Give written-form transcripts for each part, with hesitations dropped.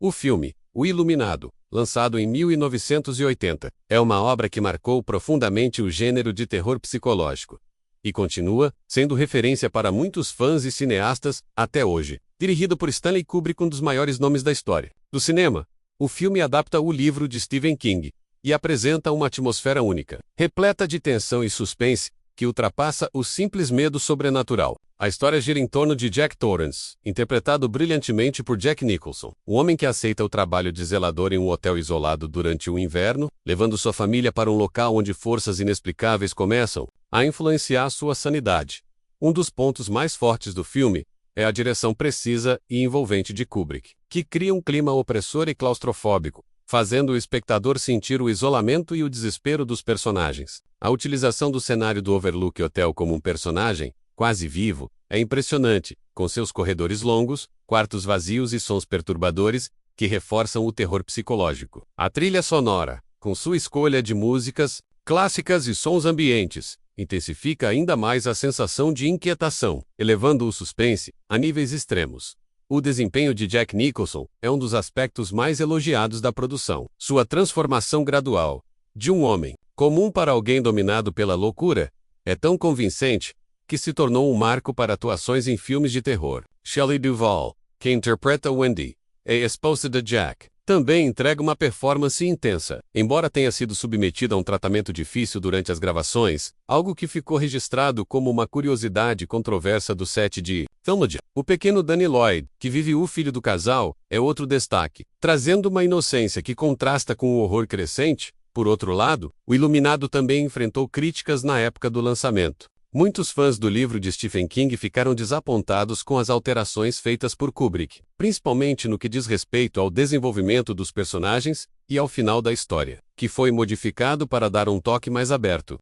O filme, O Iluminado, lançado em 1980, é uma obra que marcou profundamente o gênero de terror psicológico. E continua sendo referência para muitos fãs e cineastas até hoje. Dirigido por Stanley Kubrick, um dos maiores nomes da história do cinema, o filme adapta o livro de Stephen King e apresenta uma atmosfera única, repleta de tensão e suspense, que ultrapassa o simples medo sobrenatural. A história gira em torno de Jack Torrance, interpretado brilhantemente por Jack Nicholson, um homem que aceita o trabalho de zelador em um hotel isolado durante o inverno, levando sua família para um local onde forças inexplicáveis começam a influenciar sua sanidade. Um dos pontos mais fortes do filme é a direção precisa e envolvente de Kubrick, que cria um clima opressor e claustrofóbico, fazendo o espectador sentir o isolamento e o desespero dos personagens. A utilização do cenário do Overlook Hotel como um personagem, quase vivo, é impressionante, com seus corredores longos, quartos vazios e sons perturbadores, que reforçam o terror psicológico. A trilha sonora, com sua escolha de músicas clássicas e sons ambientes, intensifica ainda mais a sensação de inquietação, elevando o suspense a níveis extremos. O desempenho de Jack Nicholson é um dos aspectos mais elogiados da produção. Sua transformação gradual, de um homem comum para alguém dominado pela loucura, é tão convincente que se tornou um marco para atuações em filmes de terror. Shelley Duvall, que interpreta Wendy, a esposa de Jack, também entrega uma performance intensa. Embora tenha sido submetida a um tratamento difícil durante as gravações, algo que ficou registrado como uma curiosidade controversa do set de Thilmage. O pequeno Danny Lloyd, que vive o filho do casal, é outro destaque, trazendo uma inocência que contrasta com o horror crescente. Por outro lado, O Iluminado também enfrentou críticas na época do lançamento. Muitos fãs do livro de Stephen King ficaram desapontados com as alterações feitas por Kubrick, principalmente no que diz respeito ao desenvolvimento dos personagens e ao final da história, que foi modificado para dar um toque mais aberto.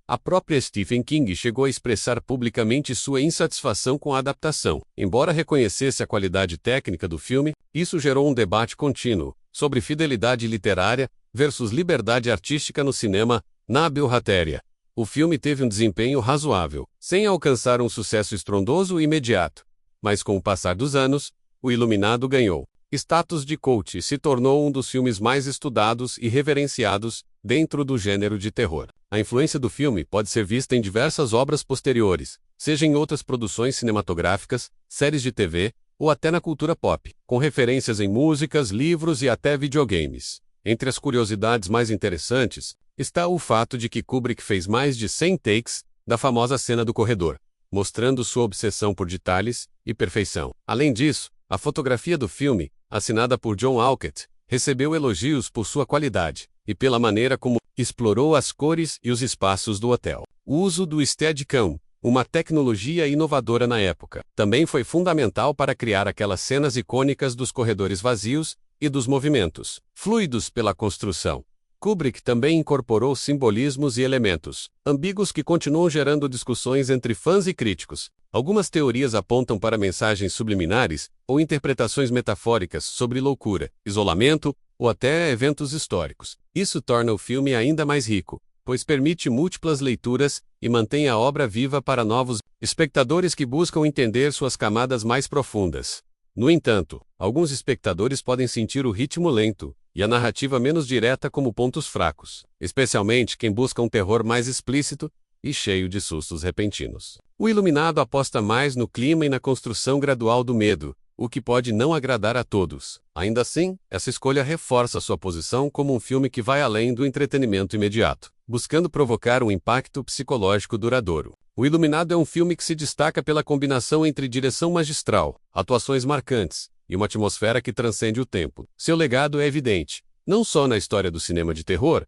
A própria Stephen King chegou a expressar publicamente sua insatisfação com a adaptação. Embora reconhecesse a qualidade técnica do filme, isso gerou um debate contínuo sobre fidelidade literária versus liberdade artística no cinema. Na bilheteria, o filme teve um desempenho razoável, sem alcançar um sucesso estrondoso e imediato. Mas com o passar dos anos, O Iluminado ganhou status de cult e se tornou um dos filmes mais estudados e reverenciados dentro do gênero de terror. A influência do filme pode ser vista em diversas obras posteriores, seja em outras produções cinematográficas, séries de TV, ou até na cultura pop, com referências em músicas, livros e até videogames. Entre as curiosidades mais interessantes, está o fato de que Kubrick fez mais de 100 takes da famosa cena do corredor, mostrando sua obsessão por detalhes e perfeição. Além disso, a fotografia do filme, assinada por John Alcott, recebeu elogios por sua qualidade e pela maneira como explorou as cores e os espaços do hotel. O uso do Steadicam, uma tecnologia inovadora na época, também foi fundamental para criar aquelas cenas icônicas dos corredores vazios e dos movimentos fluidos pela construção. Kubrick também incorporou simbolismos e elementos ambíguos que continuam gerando discussões entre fãs e críticos. Algumas teorias apontam para mensagens subliminares ou interpretações metafóricas sobre loucura, isolamento ou até eventos históricos. Isso torna o filme ainda mais rico, pois permite múltiplas leituras e mantém a obra viva para novos espectadores que buscam entender suas camadas mais profundas. No entanto, alguns espectadores podem sentir o ritmo lento e a narrativa menos direta como pontos fracos, especialmente quem busca um terror mais explícito e cheio de sustos repentinos. O Iluminado aposta mais no clima e na construção gradual do medo, o que pode não agradar a todos. Ainda assim, essa escolha reforça sua posição como um filme que vai além do entretenimento imediato, buscando provocar um impacto psicológico duradouro. O Iluminado é um filme que se destaca pela combinação entre direção magistral, atuações marcantes e uma atmosfera que transcende o tempo. Seu legado é evidente, não só na história do cinema de terror,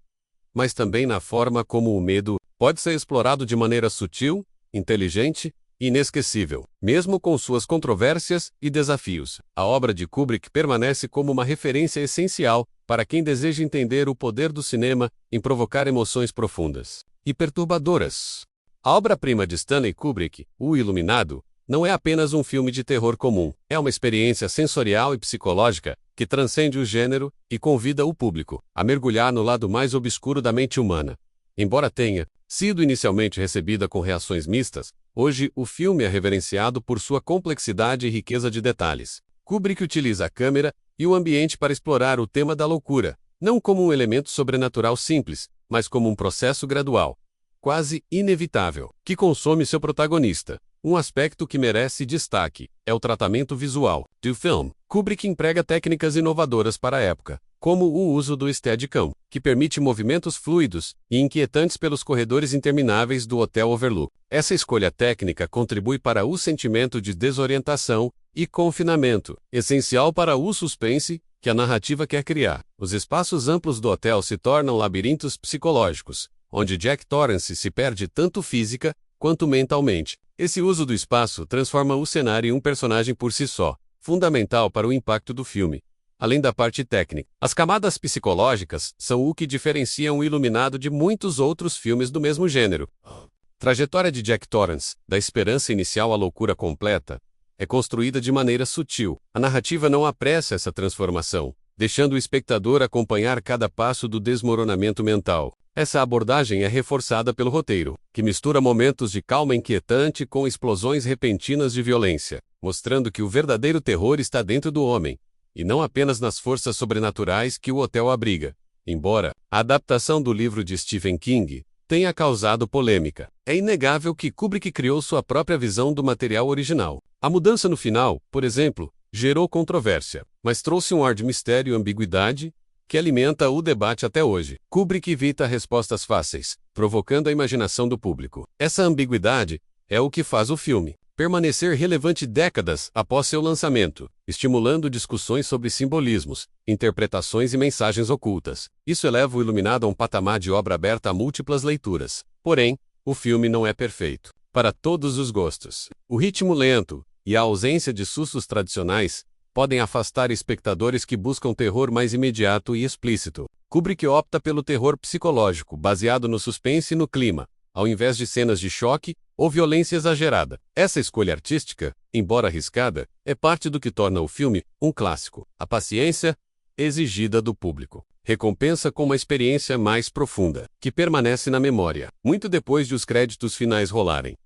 mas também na forma como o medo pode ser explorado de maneira sutil, inteligente e inesquecível. Mesmo com suas controvérsias e desafios, a obra de Kubrick permanece como uma referência essencial para quem deseja entender o poder do cinema em provocar emoções profundas e perturbadoras. A obra-prima de Stanley Kubrick, O Iluminado, não é apenas um filme de terror comum, é uma experiência sensorial e psicológica que transcende o gênero e convida o público a mergulhar no lado mais obscuro da mente humana. Embora tenha sido inicialmente recebida com reações mistas, hoje o filme é reverenciado por sua complexidade e riqueza de detalhes. Kubrick utiliza a câmera e o ambiente para explorar o tema da loucura, não como um elemento sobrenatural simples, mas como um processo gradual, quase inevitável, que consome seu protagonista. Um aspecto que merece destaque é o tratamento visual do filme. Kubrick emprega técnicas inovadoras para a época, como o uso do Steadicam, que permite movimentos fluidos e inquietantes pelos corredores intermináveis do Hotel Overlook. Essa escolha técnica contribui para o sentimento de desorientação e confinamento, essencial para o suspense que a narrativa quer criar. Os espaços amplos do hotel se tornam labirintos psicológicos, onde Jack Torrance se perde tanto física quanto mentalmente. Esse uso do espaço transforma o cenário em um personagem por si só, fundamental para o impacto do filme. Além da parte técnica, as camadas psicológicas são o que diferenciam o Iluminado de muitos outros filmes do mesmo gênero. Trajetória de Jack Torrance, da esperança inicial à loucura completa, é construída de maneira sutil. A narrativa não apressa essa transformação, deixando o espectador acompanhar cada passo do desmoronamento mental. Essa abordagem é reforçada pelo roteiro, que mistura momentos de calma inquietante com explosões repentinas de violência, mostrando que o verdadeiro terror está dentro do homem, e não apenas nas forças sobrenaturais que o hotel abriga. Embora a adaptação do livro de Stephen King tenha causado polêmica, é inegável que Kubrick criou sua própria visão do material original. A mudança no final, por exemplo, gerou controvérsia, mas trouxe um ar de mistério e ambiguidade que alimenta o debate até hoje. Kubrick evita respostas fáceis, provocando a imaginação do público. Essa ambiguidade é o que faz o filme permanecer relevante décadas após seu lançamento, estimulando discussões sobre simbolismos, interpretações e mensagens ocultas. Isso eleva o Iluminado a um patamar de obra aberta a múltiplas leituras. Porém, o filme não é perfeito para todos os gostos. O ritmo lento e a ausência de sustos tradicionais podem afastar espectadores que buscam terror mais imediato e explícito. Kubrick opta pelo terror psicológico, baseado no suspense e no clima, ao invés de cenas de choque ou violência exagerada. Essa escolha artística, embora arriscada, é parte do que torna o filme um clássico. A paciência exigida do público recompensa com uma experiência mais profunda, que permanece na memória, muito depois de os créditos finais rolarem.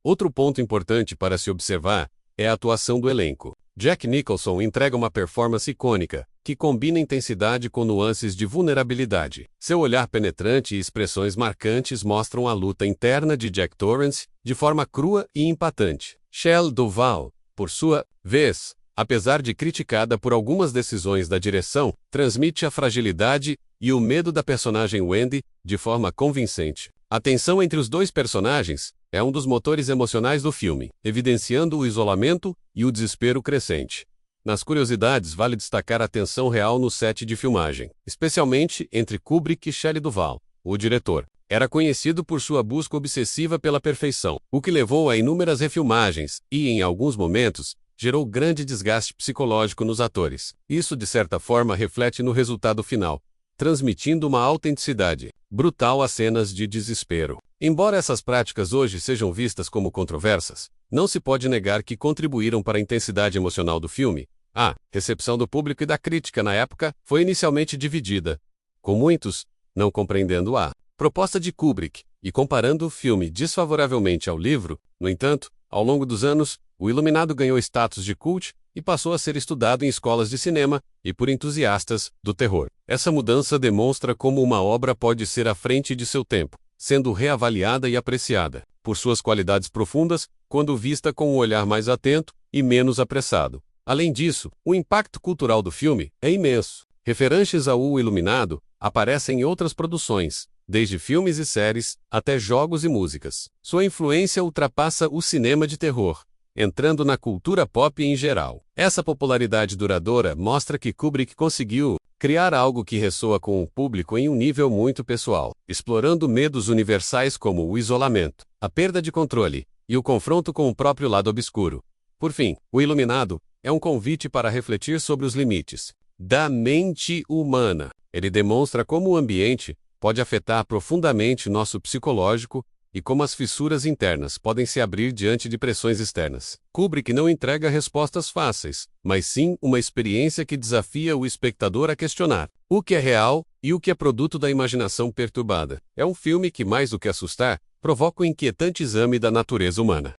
Outro ponto importante para se observar é a atuação do elenco. Jack Nicholson entrega uma performance icônica, que combina intensidade com nuances de vulnerabilidade. Seu olhar penetrante e expressões marcantes mostram a luta interna de Jack Torrance de forma crua e impactante. Shelley Duvall, por sua vez, apesar de criticada por algumas decisões da direção, transmite a fragilidade e o medo da personagem Wendy de forma convincente. A tensão entre os dois personagens é um dos motores emocionais do filme, evidenciando o isolamento e o desespero crescente. Nas curiosidades, vale destacar a tensão real no set de filmagem, especialmente entre Kubrick e Shelley Duvall. O diretor era conhecido por sua busca obsessiva pela perfeição, o que levou a inúmeras refilmagens e, em alguns momentos, gerou grande desgaste psicológico nos atores. Isso, de certa forma, reflete no resultado final, transmitindo uma autenticidade brutal às cenas de desespero. Embora essas práticas hoje sejam vistas como controversas, não se pode negar que contribuíram para a intensidade emocional do filme. A recepção do público e da crítica na época foi inicialmente dividida, com muitos não compreendendo a proposta de Kubrick e comparando o filme desfavoravelmente ao livro. No entanto, ao longo dos anos, o Iluminado ganhou status de cult e passou a ser estudado em escolas de cinema e por entusiastas do terror. Essa mudança demonstra como uma obra pode ser à frente de seu tempo, sendo reavaliada e apreciada por suas qualidades profundas, quando vista com um olhar mais atento e menos apressado. Além disso, o impacto cultural do filme é imenso. Referências ao O Iluminado aparecem em outras produções, desde filmes e séries até jogos e músicas. Sua influência ultrapassa o cinema de terror, entrando na cultura pop em geral. Essa popularidade duradoura mostra que Kubrick conseguiu criar algo que ressoa com o público em um nível muito pessoal, explorando medos universais como o isolamento, a perda de controle e o confronto com o próprio lado obscuro. Por fim, O Iluminado é um convite para refletir sobre os limites da mente humana. Ele demonstra como o ambiente pode afetar profundamente nosso psicológico e como as fissuras internas podem se abrir diante de pressões externas. Kubrick não entrega respostas fáceis, mas sim uma experiência que desafia o espectador a questionar o que é real e o que é produto da imaginação perturbada. É um filme que, mais do que assustar, provoca o inquietante exame da natureza humana.